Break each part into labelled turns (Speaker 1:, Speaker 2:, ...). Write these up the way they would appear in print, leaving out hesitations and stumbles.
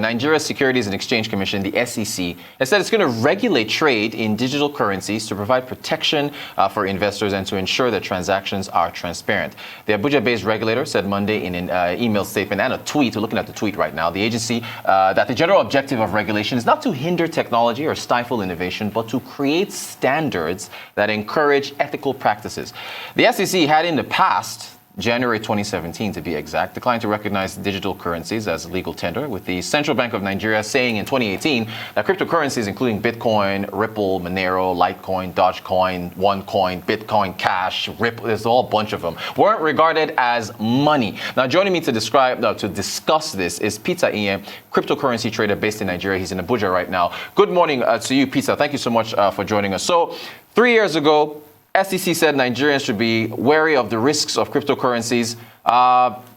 Speaker 1: Nigeria Securities and Exchange Commission, the SEC, has said it's going to regulate trade in digital currencies to provide protection for investors and to ensure that transactions are transparent. The Abuja-based regulator said Monday in an email statement and a tweet, we're looking at the tweet right now, the agency, that the general objective of regulation is not to hinder technology or stifle innovation, but to create standards that encourage ethical practices. The SEC had in the past, January 2017 to be exact, declined to recognize digital currencies as legal tender, with the Central Bank of Nigeria saying in 2018 that cryptocurrencies including Bitcoin, Ripple, Monero, Litecoin, Dogecoin, OneCoin, Bitcoin Cash, Ripple, there's a whole bunch of them, weren't regarded as money. Now joining me to discuss this is Peter Iye, cryptocurrency trader based in Nigeria. He's in Abuja right now. Good morning to you, Peter. Thank you so much for joining us. So 3 years ago, SEC said Nigerians should be wary of the risks of cryptocurrencies.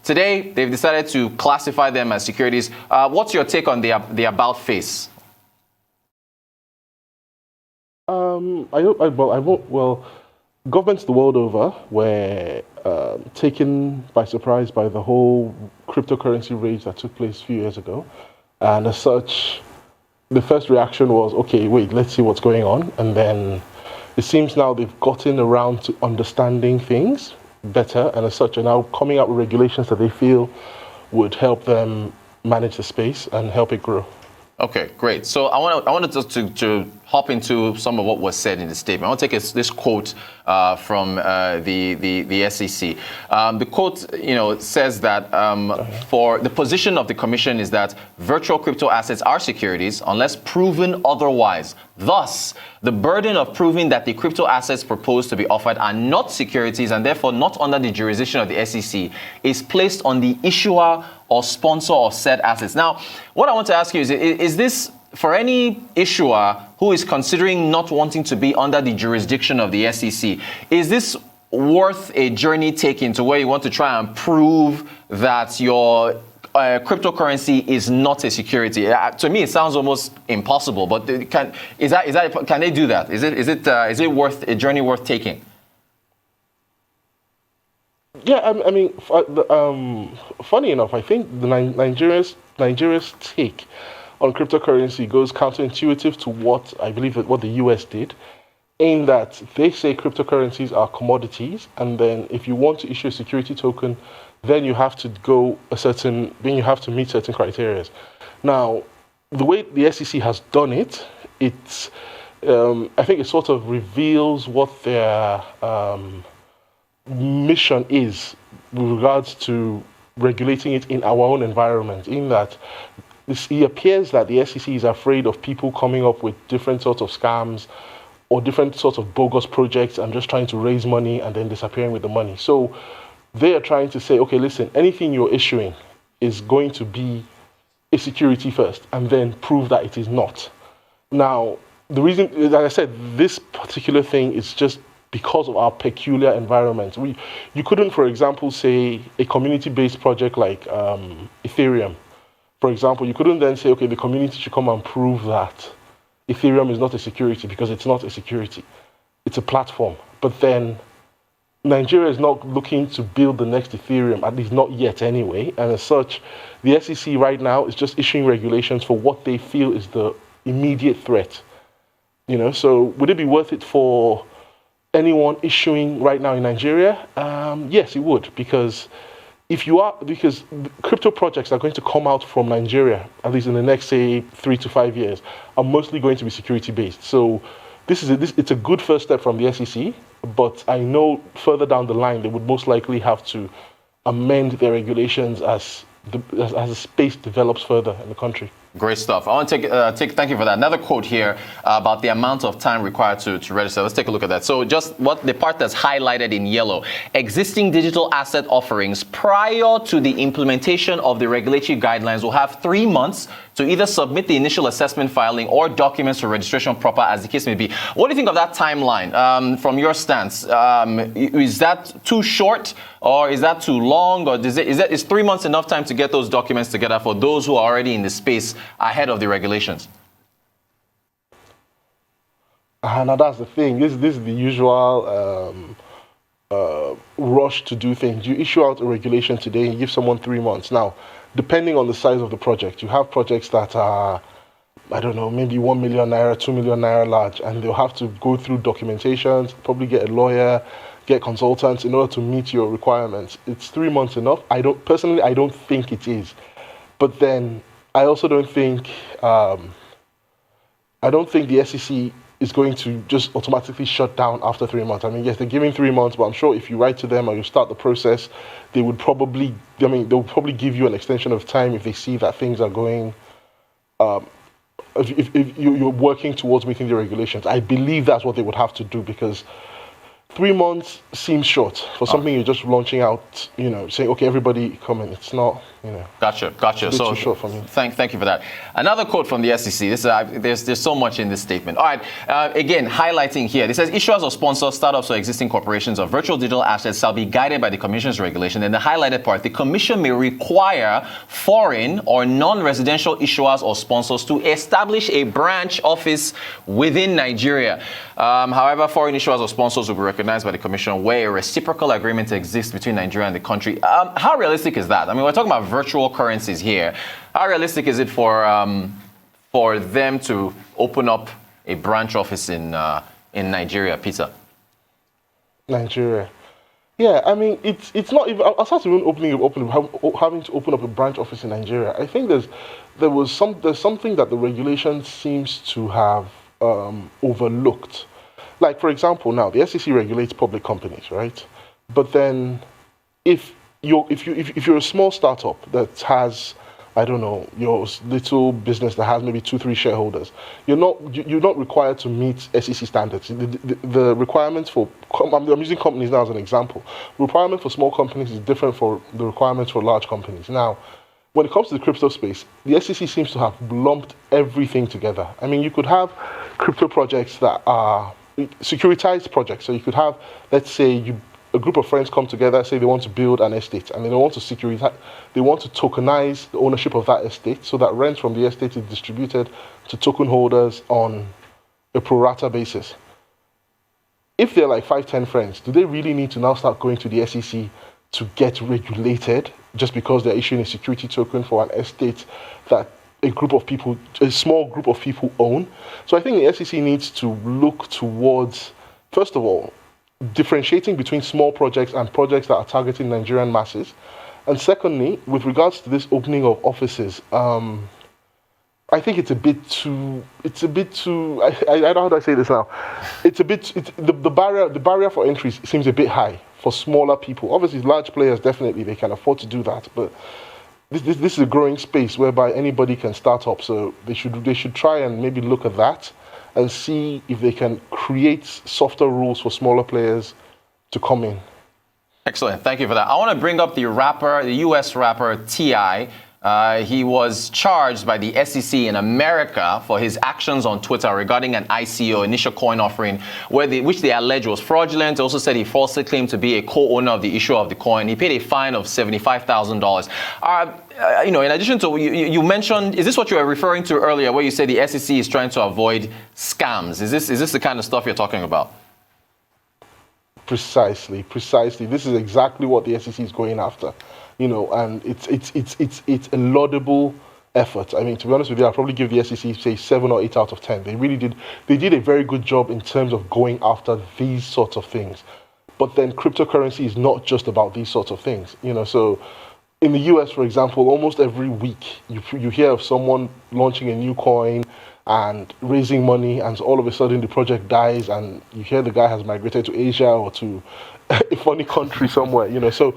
Speaker 1: Today, they've decided to classify them as securities. What's your take on the about face?
Speaker 2: Governments the world over were taken by surprise by the whole cryptocurrency rage that took place a few years ago. And as such, the first reaction was, okay, wait, let's see what's going on. And then it seems now they've gotten around to understanding things better, and as such are now coming up with regulations that they feel would help them manage the space and help it grow.
Speaker 1: Okay, great. So I wanted to hop into some of what was said in the statement. I want to take this quote from the SEC. The quote, says that for the position of the commission is that virtual crypto assets are securities unless proven otherwise. Thus, the burden of proving that the crypto assets proposed to be offered are not securities and therefore not under the jurisdiction of the SEC is placed on the issuer or sponsor of said assets. Now, what I want to ask you is this for any issuer who is considering not wanting to be under the jurisdiction of the SEC, is this worth a journey taking to where you want to try and prove that your cryptocurrency is not a security? To me, it sounds almost impossible. But can they do that? Is it worth a journey worth taking?
Speaker 2: Yeah, I mean, funny enough, I think the Nigeria's take on cryptocurrency goes counterintuitive to what I believe that what the US did, in that they say cryptocurrencies are commodities, and then if you want to issue a security token, then you have to meet certain criteria. Now, the way the SEC has done it, I think it sort of reveals what their mission is with regards to regulating it in our own environment, in that it appears that the SEC is afraid of people coming up with different sorts of scams or different sorts of bogus projects and just trying to raise money and then disappearing with the money. So they are trying to say, okay, listen, anything you're issuing is going to be a security first and then prove that it is not. Now, the reason, like I said, this particular thing is just because of our peculiar environment. You couldn't, for example, say a community-based project like Ethereum. For example, you couldn't then say, okay, the community should come and prove that Ethereum is not a security, because it's not a security. It's a platform. But then Nigeria is not looking to build the next Ethereum, at least not yet anyway. And as such, the SEC right now is just issuing regulations for what they feel is the immediate threat. So would it be worth it for anyone issuing right now in Nigeria? Yes, it would, because crypto projects are going to come out from Nigeria, at least in the next, say, 3 to 5 years, are mostly going to be security based. So it's a good first step from the SEC, but I know further down the line they would most likely have to amend their regulations as the space develops further in the country.
Speaker 1: Great stuff. I want to thank you for that. Another quote here about the amount of time required to register. Let's take a look at that. So just what the part that's highlighted in yellow, existing digital asset offerings prior to the implementation of the regulatory guidelines will have 3 months to either submit the initial assessment filing or documents for registration proper, as the case may be. What do you think of that timeline from your stance? Is that too short, or is that too long, or is 3 months enough time to get those documents together for those who are already in the space ahead of the regulations?
Speaker 2: Now that's the thing. This is the usual rush to do things. You issue out a regulation today and give someone 3 months. Now, depending on the size of the project, you have projects that are, I don't know, maybe 1 million naira, 2 million naira large, and they'll have to go through documentations, probably get a lawyer, get consultants in order to meet your requirements. It's 3 months enough? I don't think it is. But then I also don't think, the SEC is going to just automatically shut down after 3 months. I mean, yes, they're giving 3 months, but I'm sure if you write to them or you start the process, they'll probably give you an extension of time if they see that things are going, if you're working towards meeting the regulations. I believe that's what they would have to do, because 3 months seems short for something you're just launching out, saying, okay, everybody come in. It's not,
Speaker 1: Gotcha.
Speaker 2: It's a bit too short for me.
Speaker 1: Thank you for that. Another quote from the SEC. There's so much in this statement. All right. Again, highlighting here. It says issuers or sponsors, startups or existing corporations of virtual digital assets shall be guided by the Commission's regulation. And the highlighted part, the Commission may require foreign or non-residential issuers or sponsors to establish a branch office within Nigeria. However, foreign issuers or sponsors will be recognized by the Commission where a reciprocal agreement exists between Nigeria and the country. How realistic is that? I mean, we're talking about virtual currencies here. How realistic is it for them to open up a branch office in Nigeria, Peter?
Speaker 2: Nigeria. Yeah, I mean, it's not even, aside from having to open up a branch office in Nigeria, I think there's something that the regulation seems to have overlooked. Like, for example, now the SEC regulates public companies, right? But then, if you're a small startup that has, I don't know, your little business that has maybe 2-3 shareholders, you're not required to meet SEC standards. The requirements for, I'm using companies now as an example. The requirement for small companies is different for the requirements for large companies. Now, when it comes to the crypto space, the SEC seems to have lumped everything together. I mean, you could have crypto projects that are securitized projects. So you could have, let's say, a group of friends come together, say they want to build an estate, and they want to tokenize the ownership of that estate so that rent from the estate is distributed to token holders on a pro rata basis. If they're like 5-10 friends, do they really need to now start going to the SEC to get regulated just because they're issuing a security token for an estate that a small group of people own? So I think the SEC needs to look towards, first of all, differentiating between small projects and projects that are targeting Nigerian masses. And secondly, with regards to this opening of offices, I think it's a bit too, I don't know how do I say this now. The barrier for entry seems a bit high for smaller people. Obviously, large players, definitely, they can afford to do that. But this is a growing space whereby anybody can start up. So they should try and maybe look at that and see if they can create softer rules for smaller players to come in.
Speaker 1: Excellent. Thank you for that. I want to bring up the US rapper T.I. He was charged by the SEC in America for his actions on Twitter regarding an ICO, initial coin offering, which they allege was fraudulent. They also said he falsely claimed to be a co-owner of the issue of the coin. He paid a fine of $75,000. In addition to, you mentioned, is this what you were referring to earlier, where you said the SEC is trying to avoid scams? Is this the kind of stuff you're talking about?
Speaker 2: Precisely. This is exactly what the SEC is going after. And it's a laudable effort. I mean, to be honest with you, I'll probably give the SEC, say, 7 or 8 out of 10. They did a very good job in terms of going after these sorts of things. But then cryptocurrency is not just about these sorts of things. So in the US, for example, almost every week you hear of someone launching a new coin and raising money, and all of a sudden the project dies, and you hear the guy has migrated to Asia or to a funny country somewhere. So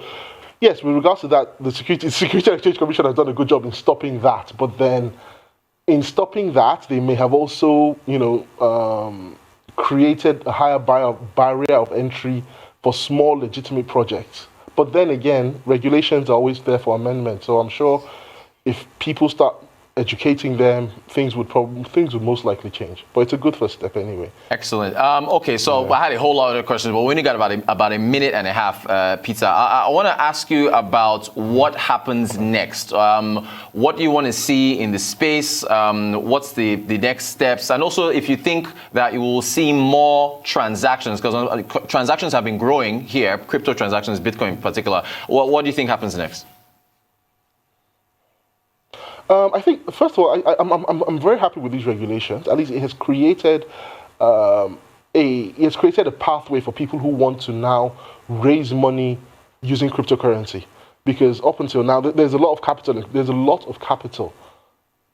Speaker 2: yes, with regards to that, the Securities and Exchange Commission has done a good job in stopping that. But then, in stopping that, they may have also, created a higher barrier of entry for small, legitimate projects. But then again, regulations are always there for amendment. So I'm sure if people start educating them, things would most likely change. But it's a good first step anyway.
Speaker 1: Excellent. Okay, so I had a whole lot of questions, but we only got about a minute and a half, Peter. I want to ask you about what happens next. What do you want to see in the space? What's the next steps? And also, if you think that you will see more transactions, because transactions have been growing here, crypto transactions, Bitcoin in particular. What do you think happens next?
Speaker 2: I think, first of all, I'm very happy with these regulations. At least it has created a pathway for people who want to now raise money using cryptocurrency. Because up until now, there's a lot of capital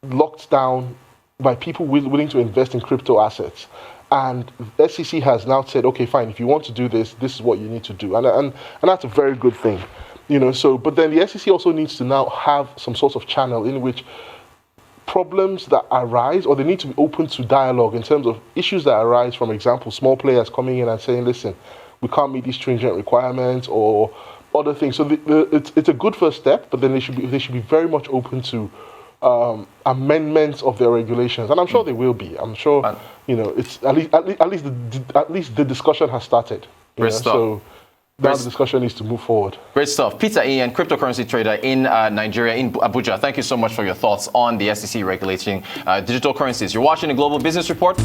Speaker 2: locked down by people willing to invest in crypto assets. And the SEC has now said, okay, fine, if you want to do this, this is what you need to do. And that's a very good thing. But then the SEC also needs to now have some sort of channel in which problems that arise, or they need to be open to dialogue in terms of issues that arise, from example, small players coming in and saying, listen, we can't meet these stringent requirements or other things. So it's a good first step, but then they should be very much open to amendments of their regulations, and I'm sure they will be. I'm sure, it's at least the discussion has started. So now the discussion needs to move forward.
Speaker 1: Great stuff. Peter Ian, cryptocurrency trader in Nigeria, in Abuja. Thank you so much for your thoughts on the SEC regulating digital currencies. You're watching the Global Business Report.